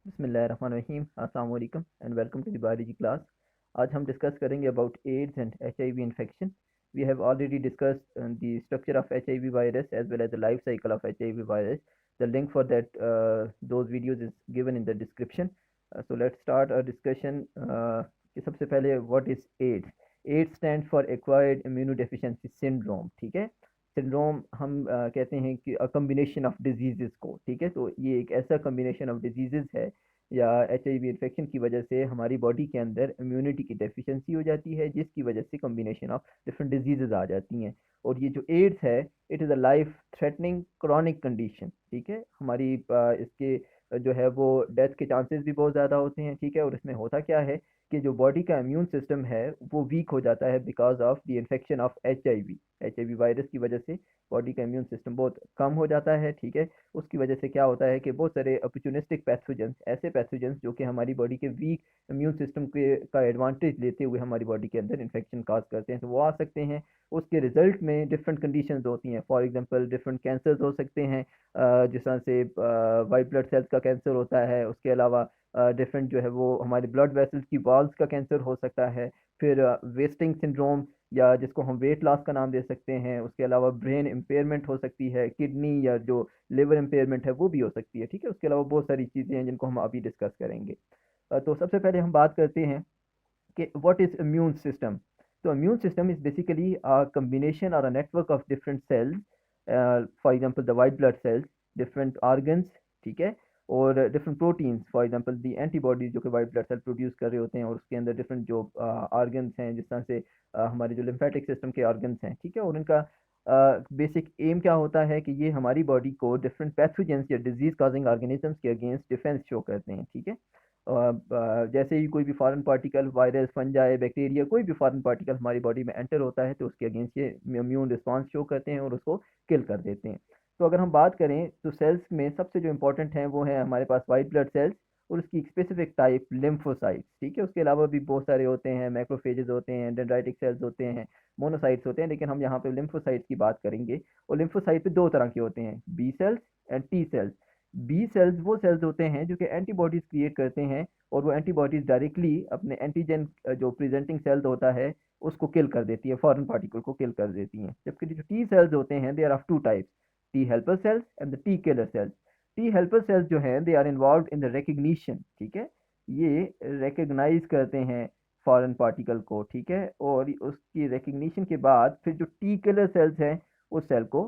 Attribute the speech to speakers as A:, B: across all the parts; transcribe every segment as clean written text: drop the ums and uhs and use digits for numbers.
A: बिस्मिल्लाहिर्रहमानिर्रहीम अस्सलाम वालेकुम and welcome to the biology class. आज हम डिस्कस करेंगे about AIDS and HIV infection. We have already discussed the structure of HIV virus as well as the life cycle of HIV virus. The link for that those videos is given in the description. So let's start a discussion कि सबसे पहले what is AIDS. AIDS stand for acquired immunodeficiency syndrome. ठीक है, syndrome हम कहते हैं कि अ combination of disease को। ठीक है, तो ये एक ऐसा कम्बिनेशन ऑफ डिजीज़ है या एचआईवी इन्फेक्शन की वजह से हमारी बॉडी के अंदर इम्यूनिटी की डेफिशिएंसी हो जाती है, जिसकी वजह से कम्बिनेशन ऑफ डिफरेंट डिजीज़ आ जाती हैं। और ये जो एड्स है, it is a life threatening chronic condition. ठीक है, हमारी इसके जो है वो डेथ के चांसेस भी बहुत ज़्यादा होते हैं। ठीक है, और इसमें होता क्या है कि जो बॉडी का इम्यून सिस्टम है वो वीक हो जाता है because of the infection of HIV virus की वजह से बॉडी का इम्यून सिस्टम बहुत कम हो जाता है। ठीक है, उसकी वजह से क्या होता है कि बहुत सारे अपॉर्चुनिस्टिक पैथोजेंस, ऐसे पैथोजेंस जो कि हमारी बॉडी के वीक इम्यून सिस्टम के का एडवांटेज लेते हुए हमारी बॉडी के अंदर इन्फेक्शन काज करते हैं, तो वो आ सकते हैं। उसके रिजल्ट में डिफरेंट कंडीशंस होती हैं। फॉर एग्जांपल डिफरेंट कैंसर्स हो सकते हैं, जिस तरह से वाइट ब्लड सेल्स का कैंसर होता है। उसके अलावा डिफरेंट जो है वो हमारे ब्लड वेसल्स की वॉल्स का कैंसर हो सकता है। फिर वेस्टिंग सिंड्रोम, या जिसको हम वेट लॉस का नाम दे सकते हैं। उसके अलावा ब्रेन इम्पेयरमेंट हो सकती है, किडनी या जो लिवर इम्पेयरमेंट है वो भी हो सकती है। ठीक है, उसके अलावा बहुत सारी चीज़ें हैं जिनको हम अभी डिस्कस करेंगे। तो सबसे पहले हम बात करते हैं कि व्हाट इज इम्यून सिस्टम। तो immune system is basically a combination और a network of different cells, for example the white blood cells, different organs. ठीक है, और different proteins, for example the antibodies जो कि वाइट ब्लड सेल प्रोड्यूस कर रहे होते हैं, और उसके अंदर डिफरेंट जो ऑर्गन्स हैं, जिस तरह से हमारे जो लिम्फेटिक सिस्टम के ऑर्गन्स हैं। ठीक है, और उनका बेसिक एम क्या होता है कि ये हमारी बॉडी को डिफरेंट पैथोजेंस या डिजीज कॉजिंग ऑर्गेनिजम्स के अगेंस्ट डिफेंस शो करते हैं। ठीक है, जैसे ही कोई भी foreign particle, virus, fungi, bacteria, कोई भी फॉरेन पार्टिकल हमारी बॉडी में एंटर होता है तो उसके अगेंस्ट ये इम्यून रिस्पांस शो करते हैं और उसको किल कर देते हैं। तो अगर हम बात करें तो सेल्स में सबसे जो इंपॉर्टेंट है वो है हमारे पास वाइट ब्लड सेल्स और उसकी स्पेसिफिक टाइप लिम्फोसाइट्स। ठीक है, उसके अलावा भी बहुत सारे होते हैं, मैक्रोफेजेस होते हैं, डेंड्राइटिक सेल्स होते हैं, मोनोसाइट्स होते हैं, लेकिन हम यहाँ पे लिम्फोसाइट्स की बात करेंगे। और लिम्फोसाइट पे दो तरह के होते हैं, B cells and T cells. B cells वो सेल्स होते हैं जो कि एंटीबॉडीज क्रिएट करते हैं, और वो एंटीबॉडीज डायरेक्टली अपने एंटीजन जो प्रेजेंटिंग सेल्स होता है उसको किल कर देती है, फॉरेन पार्टिकल को किल कर देती हैं। जबकि जो टी सेल्स होते हैं they are of two types, T helper cells and the T killer cells. T helper cells जो हैं they are involve in the recognition. ठीक है, ये रिकग्नाइज करते हैं फॉरेन पार्टिकल को। ठीक है, और उसकी रिकग्निशन के बाद फिर जो टी किलर सेल्स हैं उस सेल को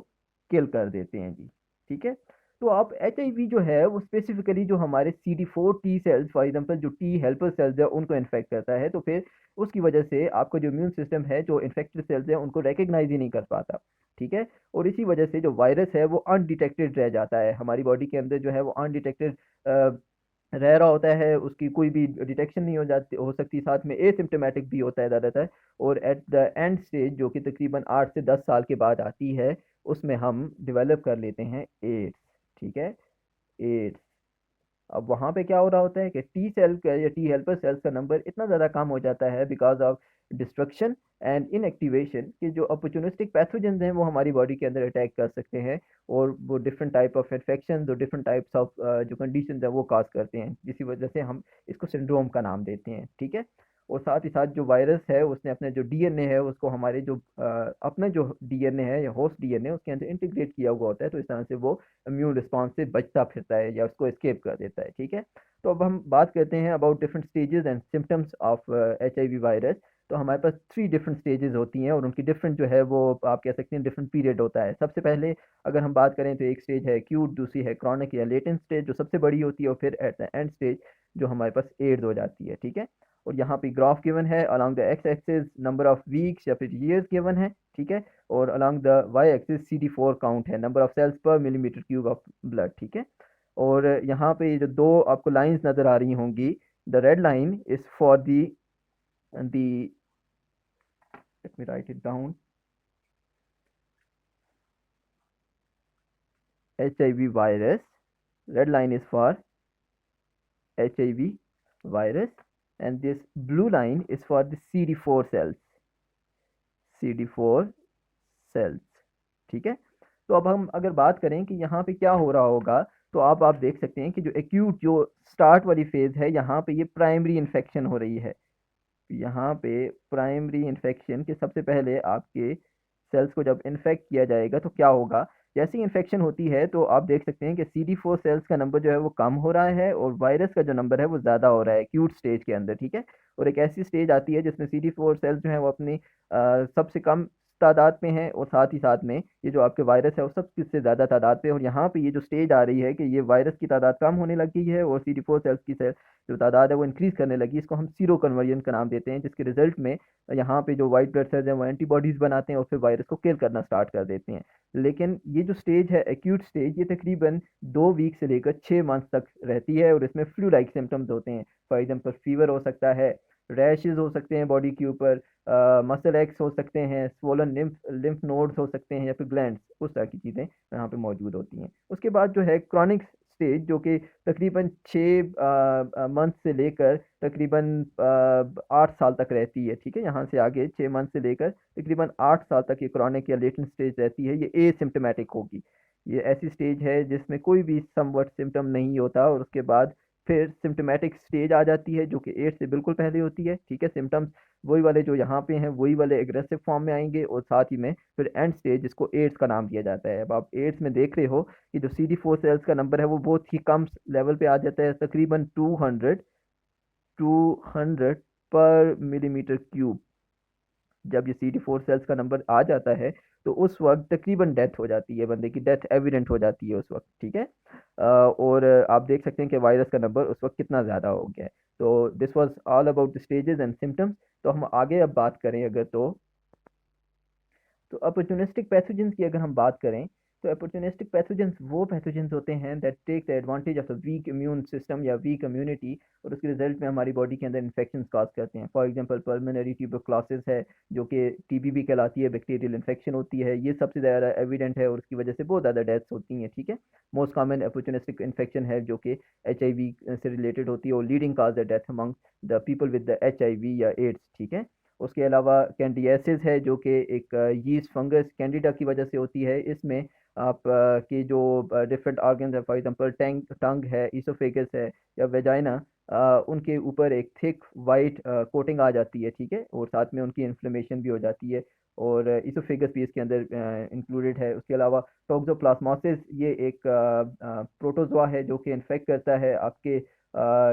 A: किल कर देते हैं जी। ठीक है, तो अब एच आई वी जो है वो स्पेसिफिकली जो हमारे C D four T cells, for example जो टी हेल्पर सेल्स है, उनको इन्फेक्ट करता है। तो फिर उसकी वजह से आपका जो इम्यून सिस्टम है जो इन्फेक्टेड सेल्स है उनको रिकग्नाइज ही नहीं कर पाता। ठीक है, और इसी वजह से जो वायरस है वो अनडिटेक्टेड रह जाता है हमारी बॉडी के अंदर, जो है वो अनडिटेक्टेड रह रहा होता है, उसकी कोई भी डिटेक्शन नहीं हो सकती, साथ में एसिम्टोमेटिक भी होता है ज़्यादातर। और एट द एंड स्टेज जो कि तकरीबन 8 से 10 साल के बाद आती है, उसमें हम डेवलप कर लेते हैं एड्स। ठीक है, एड्स। अब वहाँ पे क्या हो रहा होता है कि टी सेल का या टी हेल्पर सेल्स का नंबर इतना ज़्यादा कम हो जाता है because of destruction and inactivation, कि जो अपॉर्चुनिस्टिक पैथोजेंस हैं वो हमारी बॉडी के अंदर अटैक कर सकते हैं, और वो डिफरेंट टाइप ऑफ इन्फेक्शन और डिफरेंट टाइप्स ऑफ जो कंडीशन है वो काज करते हैं, जिसकी वजह से हम इसको सिंड्रोम का नाम देते हैं। ठीक है, और साथ ही साथ जो वायरस है उसने अपने जो डीएनए है उसको हमारे जो अपने जो डीएनए है या होस्ट डीएनए उसके अंदर इंटीग्रेट किया हुआ होता है, तो इस तरह से वो इम्यून रिस्पॉन्स से बचता फिरता है या उसको एस्केप कर देता है। ठीक है, तो अब हम बात करते हैं about different stages and symptoms of H I V virus. तो हमारे पास 3 डिफरेंट स्टेजेस होती हैं और उनकी डिफरेंट जो है वो आप कह सकते हैं डिफरेंट पीरियड होता है। सबसे पहले अगर हम बात करें तो एक स्टेज है एक्यूट, दूसरी है क्रॉनिक या लेटेंट स्टेज जो सबसे बड़ी होती है, और फिर एट द एंड स्टेज जो हमारे पास एड्स हो जाती है। ठीक है, और यहाँ पे ग्राफ गिवन है, along the X axis number of weeks या फिर ईयर्स गिवन है। ठीक है, और along the Y axis CD4 count है, number of cells per millimetre cube of blood. ठीक है, और यहाँ पे जो दो आपको लाइंस नजर आ रही होंगी, the red line is for the let me right it down, HIV virus. Red line is for HIV virus, and this blue line is for the CD4 cells. CD4 cells. ठीक है, तो अब हम अगर बात करें कि यहाँ पे क्या हो रहा होगा, तो आप देख सकते हैं कि जो एक्यूट जो स्टार्ट वाली फेज़ है, यहाँ पे ये प्राइमरी इन्फेक्शन हो रही है। यहाँ पे प्राइमरी इन्फेक्शन के सबसे पहले आपके सेल्स को जब इन्फेक्ट किया जाएगा तो क्या होगा, जैसे ही इन्फेक्शन होती है तो आप देख सकते हैं कि CD4 सेल्स का नंबर जो है वो कम हो रहा है और वायरस का जो नंबर है वो ज़्यादा हो रहा है एक्यूट स्टेज के अंदर, ठीक है। और एक ऐसी स्टेज आती है जिसमें CD4 सेल्स जो है वो अपनी सबसे कम तादाद में है और साथ ही साथ में ये जो आपके वायरस है वो सबसे ज़्यादा तादाद पे, और यहाँ पे ये जो स्टेज आ रही है कि ये वायरस की तादाद कम होने लग गई है और CD4 सेल्स की जो तादाद है वो इंक्रीज करने लगी, इसको हम सीरो कन्वर्जन का नाम देते हैं, जिसके रिजल्ट में यहाँ पे जो वाइट ब्लड सेल्स हैं वो एंटीबॉडीज बनाते हैं और फिर वायरस को किल करना स्टार्ट कर देते हैं। लेकिन ये जो स्टेज है एक्यूट स्टेज, ये तकरीबन 2 वीक से लेकर 6 मंथ तक रहती है और इसमें फ्लू लाइक सिम्टम्स होते हैं। फॉर एग्जाम्पल फीवर हो सकता है, रैशेज हो सकते हैं बॉडी के ऊपर, मसल एक्स हो सकते हैं, स्वोलन लिम्फ लिम्फ नोड्स हो सकते हैं या फिर ग्लैंड्स, उस तरह की चीज़ें यहाँ पे मौजूद होती हैं। उसके बाद जो है क्रॉनिक स्टेज, जो कि तकरीबन 6 मंथ से लेकर तकरीबन 8 साल तक रहती है, ठीक है। यहाँ से आगे 6 मंथ से लेकर तकरीबन 8 साल तक ये क्रॉनिक या लेटेंट स्टेज रहती है। ये एसिम्टोमेटिक होगी। ये ऐसी स्टेज है जिसमें कोई भी समवट सिम्टम नहीं होता और उसके बाद फिर सिम्टोमेटिक स्टेज आ जाती है जो कि एड्स से बिल्कुल पहले होती है, ठीक है। सिम्टम्स वही वाले जो यहाँ पे हैं वही वाले एग्रेसिव फॉर्म में आएंगे और साथ ही में फिर एंड स्टेज जिसको एड्स का नाम दिया जाता है। अब आप एड्स में देख रहे हो कि जो CD4 सेल्स का नंबर है वो बहुत ही कम लेवल पे आ जाता है, तकरीबन 200 पर मिलीमीटर क्यूब। जब ये CD4 सेल्स का नंबर आ जाता है तो उस वक्त तकरीबन डेथ हो जाती है, बंदे की डेथ एविडेंट हो जाती है उस वक्त, ठीक है। और आप देख सकते हैं कि वायरस का नंबर उस वक्त कितना ज़्यादा हो गया है। तो this was all about the stages and symptoms. तो हम आगे अब बात करें अगर तो अपॉर्चुनिस्टिक पैथोजेंस की अगर हम बात करें तो अपॉर्चुनिस्टिक पैथोजेंस वो पैथोजेंस होते हैं that take the advantage of the weak immune system या वीक इम्यूनिटी और उसके रिजल्ट में हमारी बॉडी के अंदर इन्फेक्शन कॉज करते हैं। फॉर एग्जांपल पल्मोनरी ट्यूबरक्लोसिस है जो कि TB भी कहलाती है, बैक्टीरियल इन्फेक्शन होती है, ये सबसे ज़्यादा एविडेंट है और उसकी वजह से बहुत ज़्यादा डेथ्स होती हैं, ठीक है। मोस्ट कॉमन अपॉर्चुनिस्टिक इन्फेक्शन है जो कि HIV से रिलेटेड होती है और leading cause the death among the people with the HIV या एड्स, ठीक है। उसके अलावा कैंडियासिस है जो कि एक यीस्ट फंगस कैंडिडा की वजह से होती है। इसमें आप के जो डिफरेंट ऑर्गन्स है, फॉर एग्जांपल टंग है, इसोफेगस है या वेजाइना, उनके ऊपर एक थिक वाइट कोटिंग आ जाती है, ठीक है, और साथ में उनकी इन्फ्लेमेशन भी हो जाती है और इसोफेगस भी इसके अंदर इंक्लूडेड है। उसके अलावा टोक्सोप्लाज्मोसिस, ये एक प्रोटोजोआ है जो कि इन्फेक्ट करता है आपके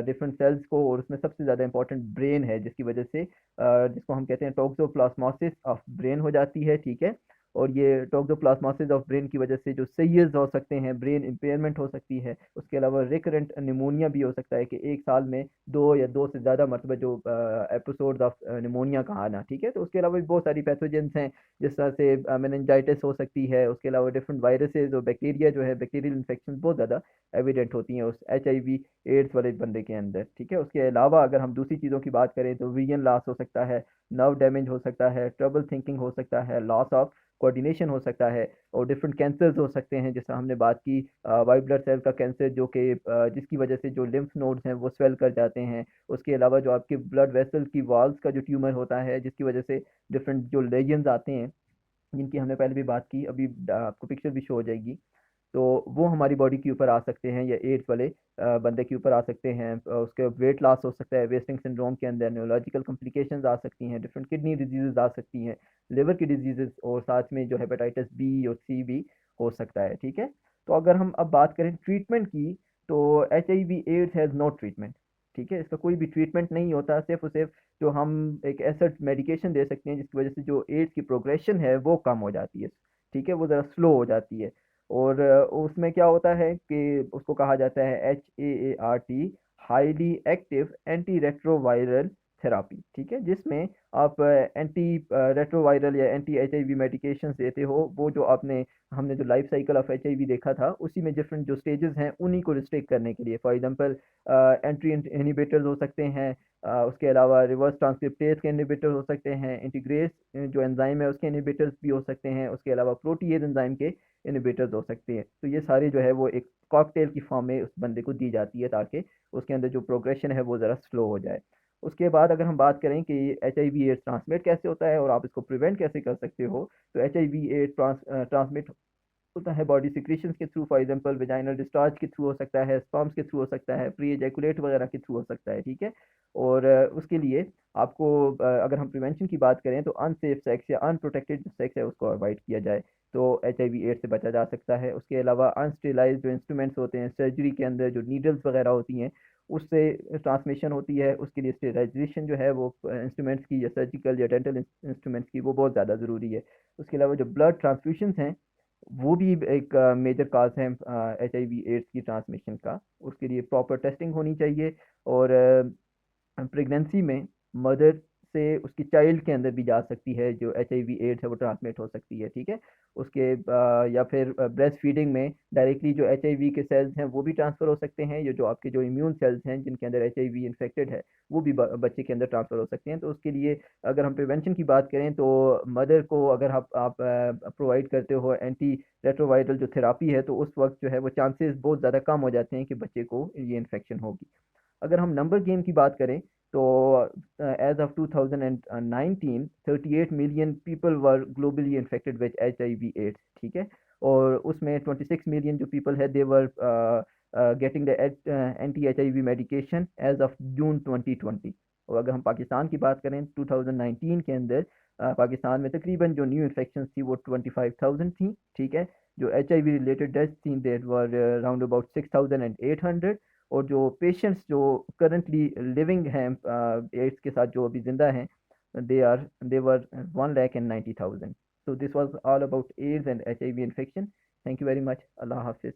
A: डिफरेंट सेल्स को और उसमें सबसे ज़्यादा इंपॉर्टेंट ब्रेन है, जिसकी वजह से जिसको हम कहते हैं टोक्सोप्लाज्मोसिस ऑफ ब्रेन हो जाती है, ठीक है। और ये टोक्सोप्लाज्मोसिस ऑफ ब्रेन की वजह से जो सीयर्स हो सकते हैं, ब्रेन इम्पेयरमेंट हो सकती है। उसके अलावा रिकरेंट निमोनिया भी हो सकता है कि एक साल में 2 या 2 से ज़्यादा मरतबा जो एपिसोड ऑफ निमोनिया का आना, ठीक है। तो उसके अलावा भी बहुत सारी पैथोजेंस हैं जिस तरह से मेनिंजाइटिस हो सकती है। उसके अलावा डिफरेंट वायरसेस और बैक्टीरिया जो है, बैक्टीरियल इन्फेक्शन बहुत ज़्यादा एविडेंट होती हैं उस HIV एड्स वाले बंदे के अंदर, ठीक है। उसके अलावा अगर हम दूसरी चीज़ों की बात करें तो विजन लॉस हो सकता है, नर्व डैमेज हो सकता है, ट्रबल थिंकिंग हो सकता है, लॉस ऑफ कोऑर्डिनेशन हो सकता है और डिफरेंट कैंसर्स हो सकते हैं, जैसा हमने बात की वाइट ब्लड सेल का कैंसर जो कि जिसकी वजह से जो लिम्फ नोड्स हैं वो स्वेल कर जाते हैं। उसके अलावा जो आपके ब्लड वेसल की वॉल्स का जो ट्यूमर होता है जिसकी वजह से डिफरेंट जो लेजन्स आते हैं, जिनकी हमने पहले भी बात की, अभी आपको पिक्चर भी शो हो जाएगी, तो वो हमारी बॉडी के ऊपर आ सकते हैं या एड्स वाले बंदे के ऊपर आ सकते हैं। उसके वेट लॉस हो सकता है, वेस्टिंग सिंड्रोम के अंदर न्यूरोलॉजिकल कॉम्प्लिकेशंस आ सकती हैं, डिफरेंट किडनी डिजीजेज आ सकती हैं, लिवर की डिजीजेज और साथ में जो हेपेटाइटिस B और C भी हो सकता है, ठीक है। तो अगर हम अब बात करें ट्रीटमेंट की तो HIV AIDS has no treatment, ठीक है। इसका कोई भी ट्रीटमेंट नहीं होता, सिर्फ और सिर्फ जो हम एक ऐसा मेडिकेशन दे सकते हैं जिसकी वजह से जो एड्स की प्रोग्रेशन है वो कम हो जाती है, ठीक है, वो ज़रा स्लो हो जाती है। और उसमें क्या होता है कि उसको कहा जाता है HAART, highly active anti retroviral therapy, ठीक है, जिसमें आप एंटी रेट्रोवायरल या anti-HIV मेडिकेशन देते हो। वो जो हमने जो लाइफ साइकिल ऑफ HIV देखा था उसी में डिफरेंट जो स्टेजेस हैं उन्हीं को रिस्ट्रिक्ट करने के लिए, फॉर एग्जांपल एंट्री इनहिबिटर्स हो सकते हैं, उसके अलावा रिवर्स ट्रांसक्रिप्टेज के इनहिबिटर हो सकते हैं, इंटीग्रेस जो एंजाइम है उसके इनहिबिटर्स भी हो सकते हैं, उसके अलावा प्रोटीएज एंजाइम के इनहिबिटर्स हो सकते हैं। तो ये सारे जो है वो एक कॉकटेल की फॉर्म में उस बंदे को दी जाती है ताकि उसके अंदर जो प्रोग्रेशन है वो ज़रा स्लो हो जाए। उसके बाद अगर हम बात करें कि HIV एड्स ट्रांसमिट कैसे होता है और आप इसको प्रिवेंट कैसे कर सकते हो, तो HIV एड्स ट्रांसमिट होता है बॉडी सिक्रीशंस के through, for example vaginal discharge के थ्रू हो सकता है, स्पर्म्स के थ्रू हो सकता है, प्री एजैकुलेट वगैरह के थ्रू हो सकता है, ठीक है। और उसके लिए आपको अगर हम प्रिवेंशन की बात करें तो अनसेफ सेक्स या अनप्रोटेक्टेड जो सेक्स है उसको अवॉइड किया जाए तो HIV एड्स से बचा जा सकता है। उसके अलावा अनस्टेलाइज जो इंस्ट्रूमेंट्स होते हैं सर्जरी के अंदर, जो नीडल्स वगैरह होती हैं, उससे ट्रांसमिशन होती है, उसके लिए स्टेरिलाइजेशन जो है वो इंस्ट्रूमेंट्स की या सर्जिकल या डेंटल इंस्ट्रूमेंट्स की वो बहुत ज़्यादा ज़रूरी है। उसके अलावा जो ब्लड ट्रांसफ्यूशंस हैं वो भी एक मेजर काज है HIV एड्स की ट्रांसमिशन का। उसके लिए प्रॉपर टेस्टिंग होनी चाहिए। और प्रेगनेंसी में मदर से उसकी चाइल्ड के अंदर भी जा सकती है जो HIV एड्स है वो ट्रांसमिट हो सकती है, ठीक है। उसके या फिर ब्रेस्ट फीडिंग में डायरेक्टली जो HIV के सेल्स हैं वो भी ट्रांसफ़र हो सकते हैं। ये जो आपके जो इम्यून सेल्स हैं जिनके अंदर HIV इन्फेक्टेड है वो भी बच्चे के अंदर ट्रांसफ़र हो सकते हैं। तो उसके लिए अगर हम प्रिवेंशन की बात करें तो मदर को अगर आप प्रोवाइड करते हो एंटी रेट्रोवायरल जो थेरापी है तो उस वक्त जो है वो चांसेस बहुत ज़्यादा कम हो जाते हैं कि बच्चे को ये इन्फेक्शन होगी। अगर हम नंबर गेम की बात करें तो as of 2019 38 million people were globally infected with HIV AIDS, ठीक है। और उसमें 26 मिलियन जो पीपल है they were getting the anti HIV medication as of June 2020। और अगर हम पाकिस्तान की बात करें 2019 के अंदर पाकिस्तान में तकरीबन जो न्यू इन्फेक्शन थी वो 25,000 थी, ठीक है। जो HIV रिलेटेड डेथ थी देट वर अराउंड अबाउट 6,800। और जो पेशेंट्स जो करंटली लिविंग हैं एड्स के साथ जो अभी जिंदा हैं दे वर 1,90,000। So this was all about AIDS and HIV infection. Thank you very much. Allah Hafiz.